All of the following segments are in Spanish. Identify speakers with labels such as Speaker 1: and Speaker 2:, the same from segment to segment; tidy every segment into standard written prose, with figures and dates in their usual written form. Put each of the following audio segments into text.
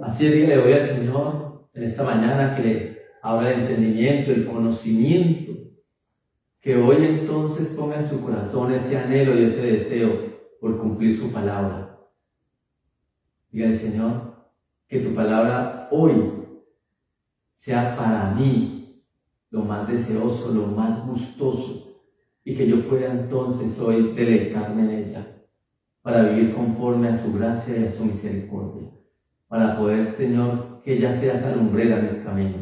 Speaker 1: Así es, le doy al Señor en esta mañana que le abra el entendimiento, el conocimiento, que hoy entonces ponga en su corazón ese anhelo y ese deseo por cumplir su palabra. Dígale, Señor, que tu palabra hoy sea para mí lo más deseoso, lo más gustoso, y que yo pueda entonces hoy deleitarme en ella, para vivir conforme a su gracia y a su misericordia, para poder, Señor, que ella sea esa lumbrera en el camino.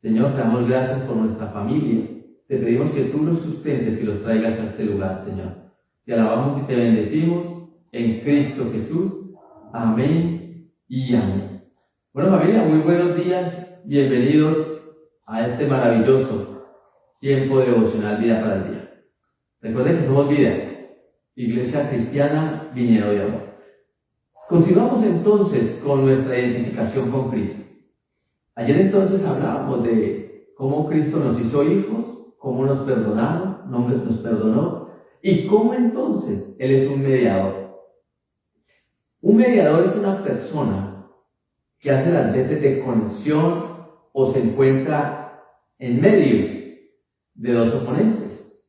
Speaker 1: Señor, te damos gracias por nuestra familia. Te pedimos que tú los sustentes y los traigas a este lugar, Señor. Te alabamos y te bendecimos en Cristo Jesús. Amén y amén. Bueno, familia, muy buenos días. Bienvenidos a este maravilloso tiempo devocional Vida para el Día. Recuerden que somos Vida, Iglesia Cristiana Viñedo de Amor. Continuamos entonces con nuestra identificación con Cristo. Ayer entonces hablábamos de cómo Cristo nos hizo hijos, cómo nos perdonó y cómo entonces Él es un mediador. Un mediador es una persona que hace las veces de conexión o se encuentra en medio de dos oponentes.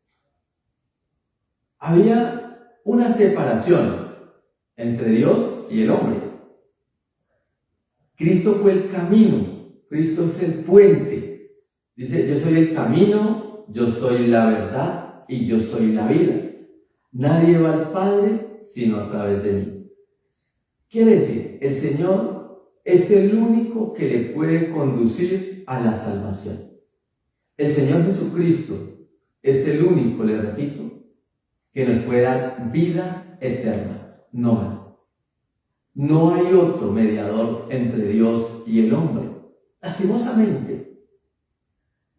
Speaker 1: Había una separación entre Dios y el hombre. Cristo fue el camino, Cristo es el puente. Dice, yo soy el camino, yo soy la verdad y yo soy la vida. Nadie va al Padre sino a través de mí. Quiere decir, el Señor es el único que le puede conducir a la salvación. El Señor Jesucristo es el único, le repito, que nos puede dar vida eterna, no más. No hay otro mediador entre Dios y el hombre. Lastimosamente,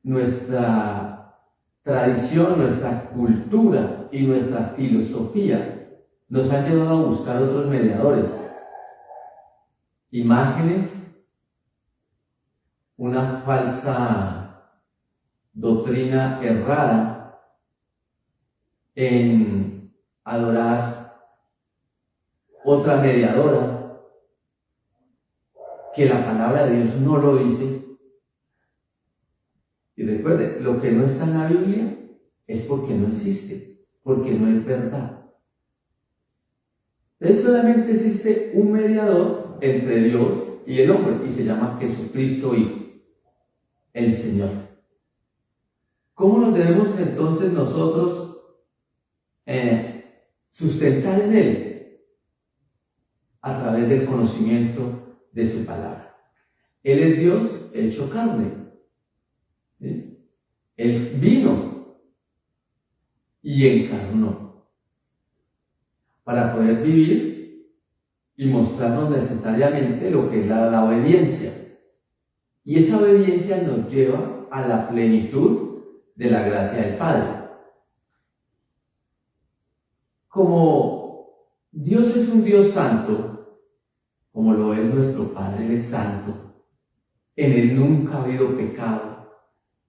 Speaker 1: nuestra tradición, nuestra cultura y nuestra filosofía nos han llevado a buscar otros mediadores, imágenes, una falsa doctrina errada en adorar otra mediadora, que la palabra de Dios no lo dice. Y recuerde, lo que no está en la Biblia es porque no existe, porque no es verdad. Entonces solamente existe un mediador entre Dios y el hombre, y se llama Jesucristo Hijo, el Señor. ¿Cómo nos debemos entonces nosotros sustentar en Él? A través del conocimiento de su palabra. Él es Dios hecho carne. ¿Sí? Él vino y encarnó para poder vivir y mostrarnos necesariamente lo que es la obediencia. Y esa obediencia nos lleva a la plenitud de la gracia del Padre. Como Dios es un Dios santo, como lo es nuestro Padre, Él es santo, en Él nunca ha habido pecado,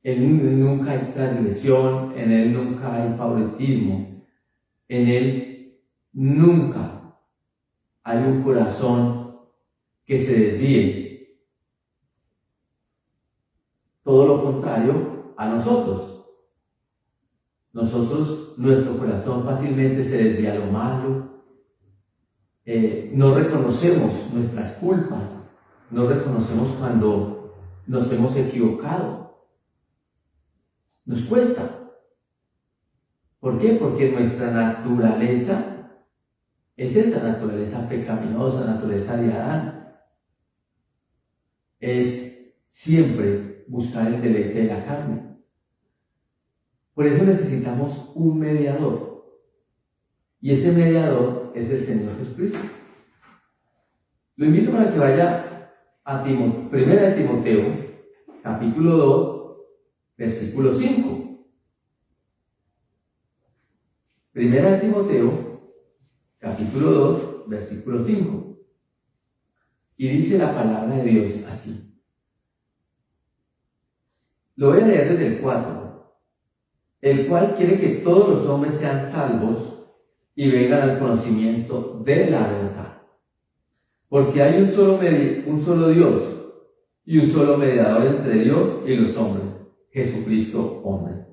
Speaker 1: en Él nunca hay transgresión, en Él nunca hay favoritismo, en Él nunca hay un corazón que se desvíe. Todo lo contrario a nosotros. Nuestro corazón fácilmente se desvía a lo malo. No reconocemos nuestras culpas, no reconocemos cuando nos hemos equivocado. Nos cuesta. ¿Por qué? Porque nuestra naturaleza es esa naturaleza pecaminosa, naturaleza de Adán. Es siempre buscar el deleite de la carne. Por eso necesitamos un mediador. Y ese mediador es el Señor Jesucristo. Lo invito para que vaya a Primera de Timoteo, capítulo 2, versículo 5. Primera de Timoteo, capítulo 2, versículo 5. Y dice la palabra de Dios así. Lo voy a leer desde el 4. El cual quiere que todos los hombres sean salvos y vengan al conocimiento de la verdad. Porque hay un solo Dios y un solo mediador entre Dios y los hombres, Jesucristo hombre,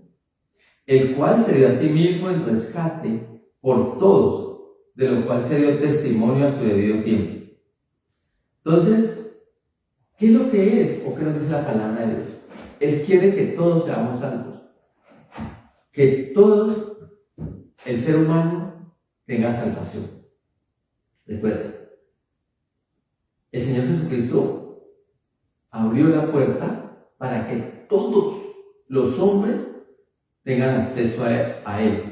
Speaker 1: el cual se dio a sí mismo en rescate por todos, de lo cual se dio testimonio a su debido tiempo. Entonces, ¿qué es lo que es o qué nos dice la palabra de Dios? Él quiere que todos seamos salvos, que todos, el ser humano, tenga salvación. Recuerda, el Señor Jesucristo abrió la puerta para que todos los hombres tengan acceso a Él.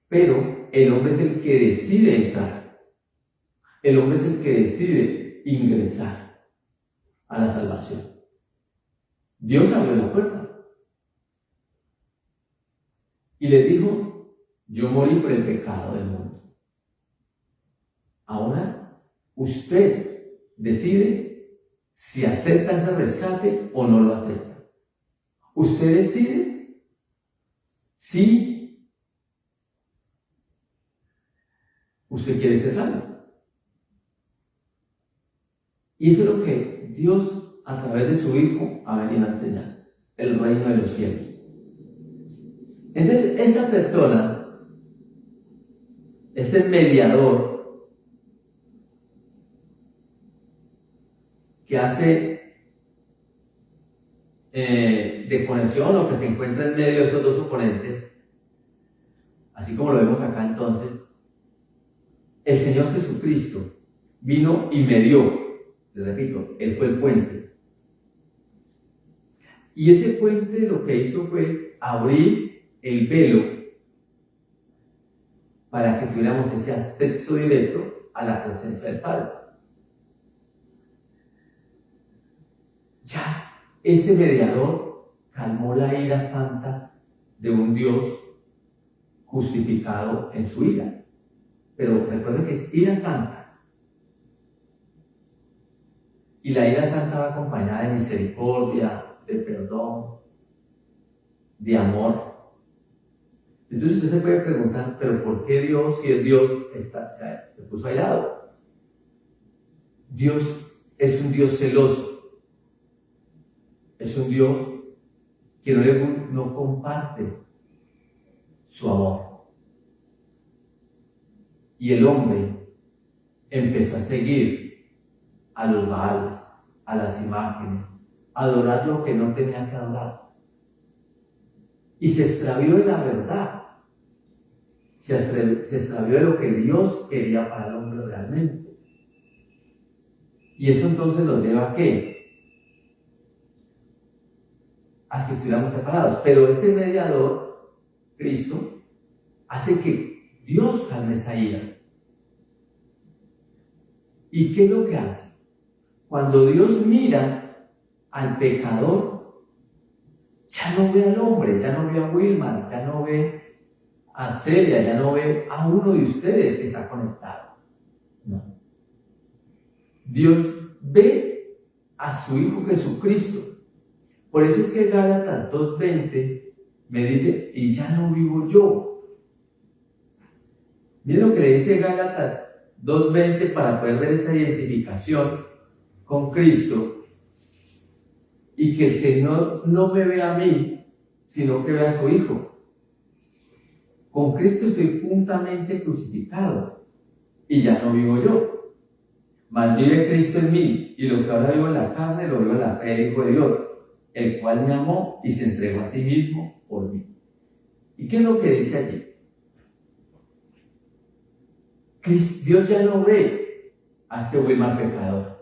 Speaker 1: Pero el hombre es el que decide entrar. El hombre es el que decide ingresar a la salvación. Dios abrió la puerta y le dijo: yo morí por el pecado del mundo. Ahora usted decide si acepta ese rescate o no lo acepta. Usted decide si usted quiere ser salvo. Y eso es lo que Dios, a través de su Hijo, ha venido a enseñar: el reino de los cielos. Entonces, esta persona, este mediador, que hace de conexión o que se encuentra en medio de esos dos oponentes, así como lo vemos acá entonces, el Señor Jesucristo vino y medió. Les repito, Él fue el puente. Y ese puente lo que hizo fue abrir el velo para que tuviéramos ese acceso directo a la presencia del Padre. Ya ese mediador calmó la ira santa de un Dios justificado en su ira. Pero recuerden que es ira santa. Y la ira santa va acompañada de misericordia, de perdón, de amor. Entonces usted se puede preguntar: ¿pero por qué Dios, si es Dios, se puso airado? Dios es un Dios celoso. Es un Dios que no comparte su amor. Y el hombre empezó a seguir a los Baales, a las imágenes, a adorar lo que no tenía que adorar. Y se extravió de la verdad. Se extravió de lo que Dios quería para el hombre realmente. Y eso entonces nos lleva a ¿qué? A que estuviéramos separados. Pero este mediador, Cristo, hace que Dios calme esa ira. ¿Y qué es lo que hace? Cuando Dios mira al pecador, ya no ve al hombre, ya no ve a Wilmar, ya no ve a Celia, ya no ve a uno de ustedes que está conectado. No. Dios ve a su Hijo Jesucristo. Por eso es que Gálatas 2:20 me dice: y ya no vivo yo. Miren lo que le dice Gálatas 2:20 para poder ver esa identificación con Cristo, y que el Señor no me ve a mí, sino que ve a su Hijo. Con Cristo estoy juntamente crucificado, y ya no vivo yo, mas vive Cristo en mí, y lo que ahora vivo en la carne, lo vivo en la fe del Hijo de Dios, el cual me amó y se entregó a sí mismo por mí. ¿Y qué es lo que dice allí? Dios ya no ve a este Wilmar pecador.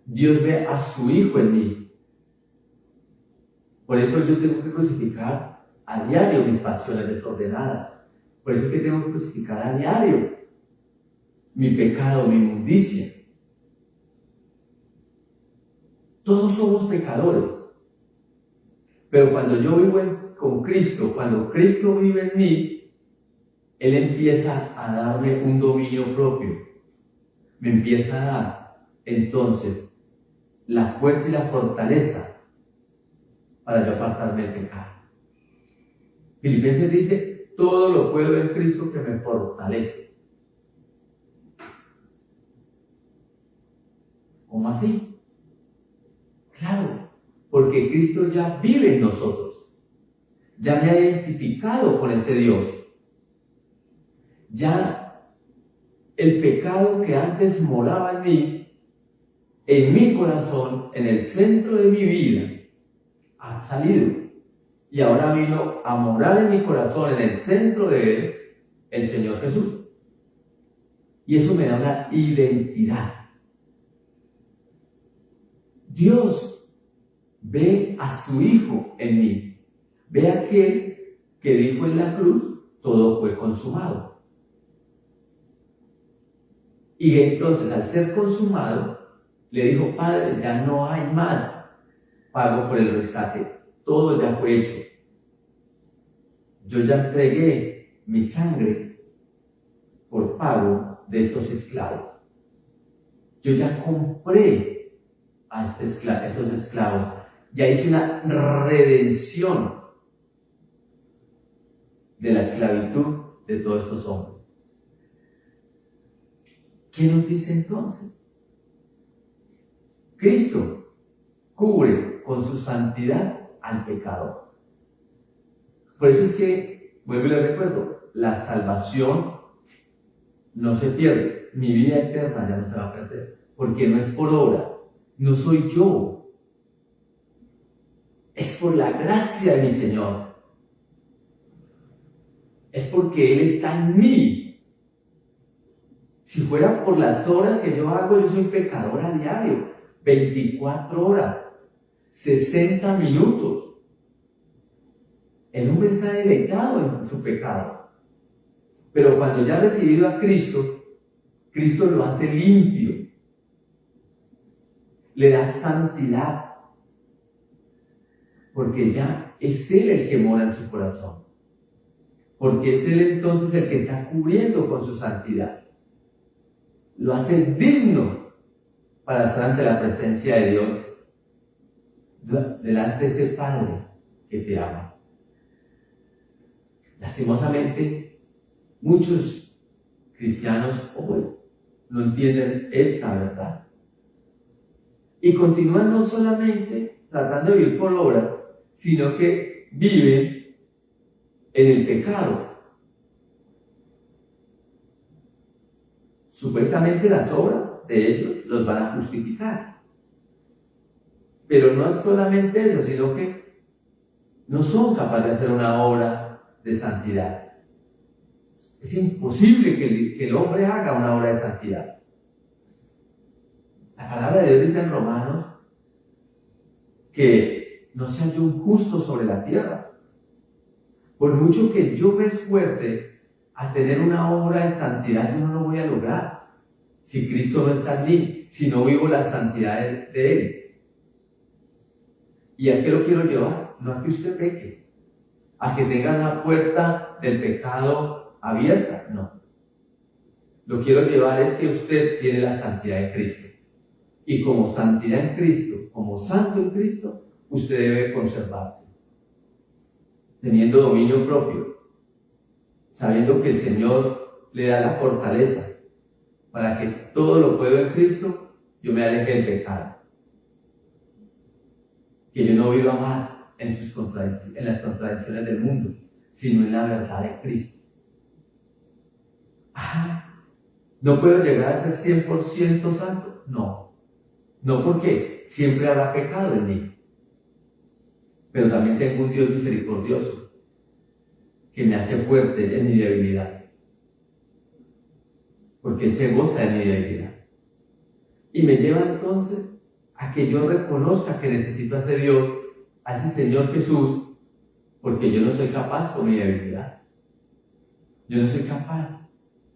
Speaker 1: Dios ve a su Hijo en mí. Por eso yo tengo que crucificar a diario mis pasiones desordenadas. Por eso es que tengo que crucificar a diario mi pecado, mi inmundicia. Todos somos pecadores. Pero cuando yo vivo con Cristo, cuando Cristo vive en mí, Él empieza a darme un dominio propio. Me empieza a dar, entonces, la fuerza y la fortaleza para yo apartarme del pecado. Filipenses dice: todo lo puedo en Cristo que me fortalece. ¿Cómo así? Claro, porque Cristo ya vive en nosotros. Ya me ha identificado con ese Dios. Ya el pecado que antes moraba en mi corazón, en el centro de mi vida, ha salido. Y ahora vino a morar en mi corazón, en el centro de él, el Señor Jesús. Y eso me da una identidad. Dios ve a su Hijo en mí. Ve a aquel que dijo en la cruz, todo fue consumado. Y entonces, al ser consumado, le dijo, Padre, ya no hay más pago por el rescate. Todo ya fue hecho. Yo ya entregué mi sangre por pago de estos esclavos. Yo ya compré a estos esclavos. Ya hice una redención de la esclavitud de todos estos hombres. ¿Qué nos dice entonces? Cristo cubre con su santidad al pecador. Por eso es que, vuelvo y le recuerdo, la salvación no se pierde. Mi vida eterna ya no se va a perder. Porque no es por obras, no soy yo. Es por la gracia de mi Señor. Es porque Él está en mí. Si fuera por las obras que yo hago, yo soy pecador a diario. 24 horas, 60 minutos. El hombre está deleitado en su pecado. Pero cuando ya ha recibido a Cristo, Cristo lo hace limpio. Le da santidad. Porque ya es Él el que mora en su corazón. Porque es Él entonces el que está cubriendo con su santidad. Lo hace digno para estar ante la presencia de Dios, delante de ese Padre que te ama. Lastimosamente, muchos cristianos hoy no entienden esa verdad. Y continúan no solamente tratando de vivir por obra, sino que viven en el pecado. Supuestamente las obras de ellos los van a justificar. Pero no es solamente eso, sino que no son capaces de hacer una obra de santidad. Es imposible que el hombre haga una obra de santidad. La palabra de Dios dice en Romanos que no se halló un justo sobre la tierra. Por mucho que yo me esfuerce a tener una obra de santidad, yo no lo voy a lograr. Si Cristo no está en mí, si no vivo la santidad de Él. ¿Y a qué lo quiero llevar? No a que usted peque, a que tenga la puerta del pecado abierta, no. Lo quiero llevar es que usted tiene la santidad de Cristo. Y como santidad en Cristo, como santo en Cristo, usted debe conservarse. Teniendo dominio propio, sabiendo que el Señor le da la fortaleza para que todo lo puedo en Cristo, yo me aleje del pecado. Que yo no viva más en las contradicciones del mundo, sino en la verdad de Cristo. ¿No puedo llegar a ser 100% santo? No. No, porque siempre habrá pecado en mí. Pero también tengo un Dios misericordioso que me hace fuerte en mi debilidad. Porque Él se goza de mi debilidad. Y me lleva entonces a que yo reconozca que necesito a ese Dios, a ese Señor Jesús, porque yo no soy capaz con mi debilidad. Yo no soy capaz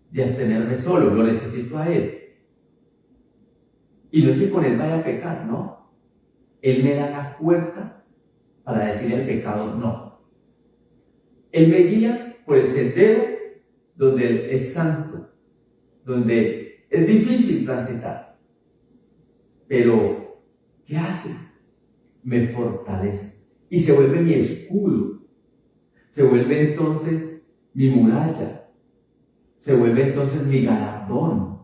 Speaker 1: de abstenerme solo, lo necesito a Él. Y no es que con Él vaya a pecar, no. Él me da la fuerza para decirle al pecado no. Él me guía por el sendero donde Él es santo, donde es difícil transitar. Pero, ¿qué hace? Me fortalece y se vuelve mi escudo, se vuelve entonces mi muralla, se vuelve entonces mi galardón.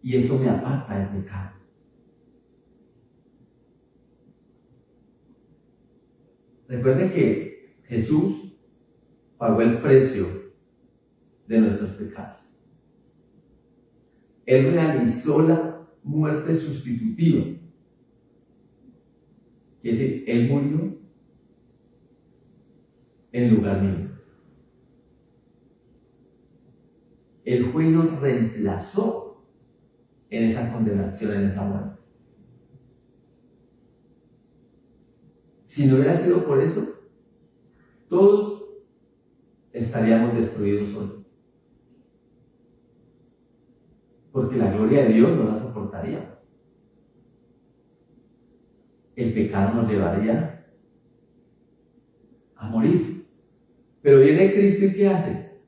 Speaker 1: y eso me aparta del pecado. Recuerde que Jesús pagó el precio de nuestros pecados. Él realizó la muerte sustitutiva. Es decir, Él murió en lugar mío. El juez nos reemplazó en esa condenación, en esa muerte. Si no hubiera sido por eso, todos estaríamos destruidos hoy. Porque la gloria de Dios no la soportaríamos. El pecado nos llevaría a morir. Pero viene Cristo y ¿qué hace?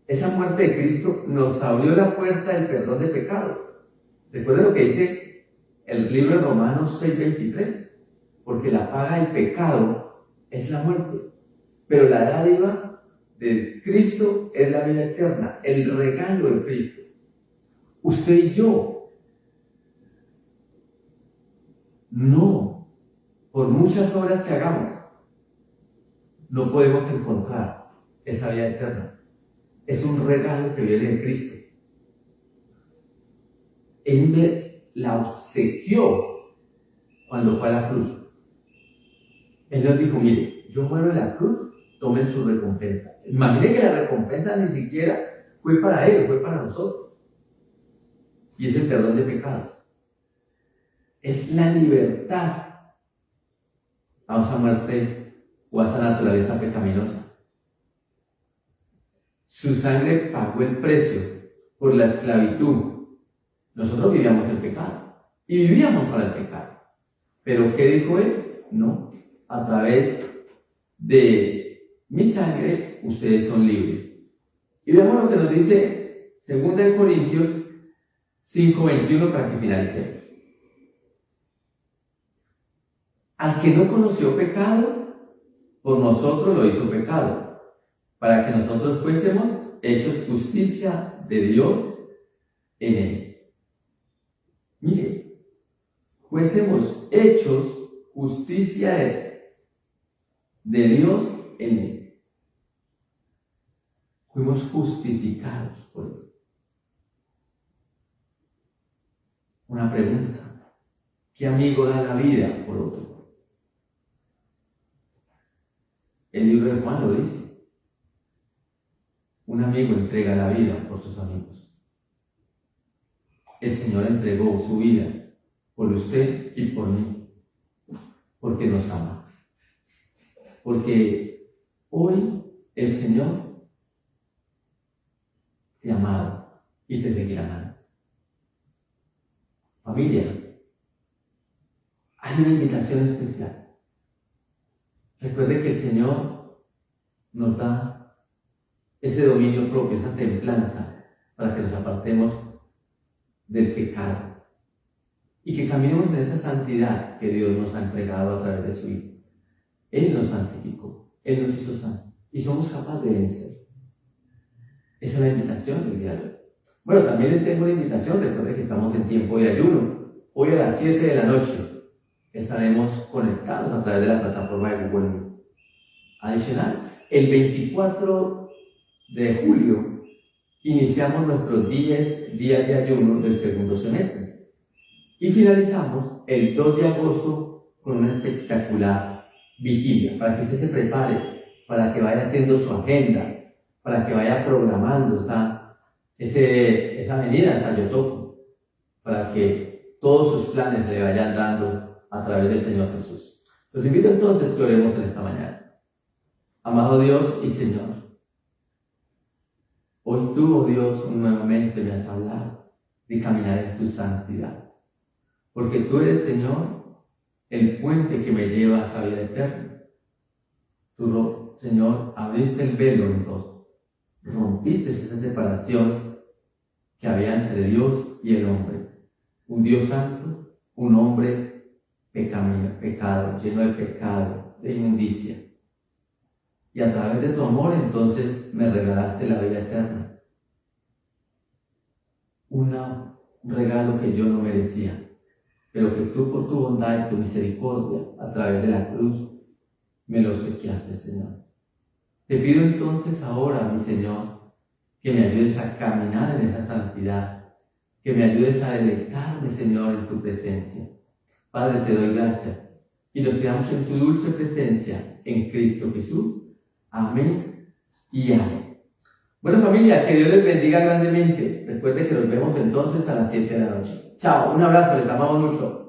Speaker 1: Esa muerte de Cristo nos abrió la puerta del perdón de pecado. Recuerden lo que dice el libro de Romanos 6:23. Porque la paga del pecado es la muerte. Pero la dádiva de Cristo es la vida eterna, el regalo de Cristo. Usted y yo, no, por muchas obras que hagamos, no podemos encontrar esa vida eterna. Es un regalo que viene de Cristo. Él me la obsequió cuando fue a la cruz. Él nos dijo, mire, yo muero en la cruz, tomen su recompensa. Imaginen que la recompensa ni siquiera fue para Él, fue para nosotros. Y es el perdón de pecados. Es la libertad a esa muerte o a esa naturaleza pecaminosa. Su sangre pagó el precio por la esclavitud. Nosotros vivíamos el pecado y vivíamos para el pecado. Pero ¿qué dijo Él? No, a través de mi sangre ustedes son libres. Y veamos lo que nos dice 2 Corintios 5:21 para que finalicemos. Al que no conoció pecado, por nosotros lo hizo pecado, para que nosotros fuésemos hechos justicia de Dios en él. Mire, fuésemos hechos justicia de Dios en él. Fuimos justificados por él. Una pregunta: ¿qué amigo da la vida por otro? El libro de Juan lo dice. Un amigo entrega la vida por sus amigos. El Señor entregó su vida por usted y por mí, porque nos ama. Porque hoy el Señor te ha amado y te seguirá amando. Familia, hay una invitación especial. Recuerde que el Señor nos da ese dominio propio, esa templanza, para que nos apartemos del pecado y que caminemos en esa santidad que Dios nos ha entregado a través de su Hijo. Él nos santificó, Él nos hizo santos y somos capaces de vencer. Esa es la invitación del día de hoy. Bueno, también les tengo una invitación. Recuerden que estamos en tiempo de ayuno. Hoy a las 7 de la noche estaremos conectados a través de la plataforma de Google. Adicional, el 24 de julio iniciamos nuestros 10 días de ayuno del segundo semestre y finalizamos el 2 de agosto con una espectacular vigilia para que usted se prepare, para que vaya haciendo su agenda, para que vaya programando esa venida a Sayotoku, para que todos sus planes le vayan dando a través del Señor Jesús. Los invito entonces que oremos en esta mañana. Amado Dios y Señor, hoy tú, oh Dios, nuevamente me has hablado de caminar en tu santidad, porque tú eres, Señor, el puente que me lleva a esa vida eterna. Tú, Señor, abriste el velo en dos, rompiste esa separación que había entre Dios y el hombre. Un Dios santo, un hombre pecado, lleno de pecado, de inmundicia. Y a través de tu amor, entonces, me regalaste la vida eterna. Una un regalo que yo no merecía, pero que tú por tu bondad y tu misericordia, a través de la cruz, me lo obsequiaste, Señor. Te pido entonces ahora, mi Señor, que me ayudes a caminar en esa santidad, que me ayudes a deleitarme, Señor, en tu presencia. Padre, te doy gracias y nos quedamos en tu dulce presencia en Cristo Jesús. Amén y amén. Bueno, familia, que Dios les bendiga grandemente. Recuerde que nos vemos entonces a las 7 de la noche. Chao, un abrazo, les amamos mucho.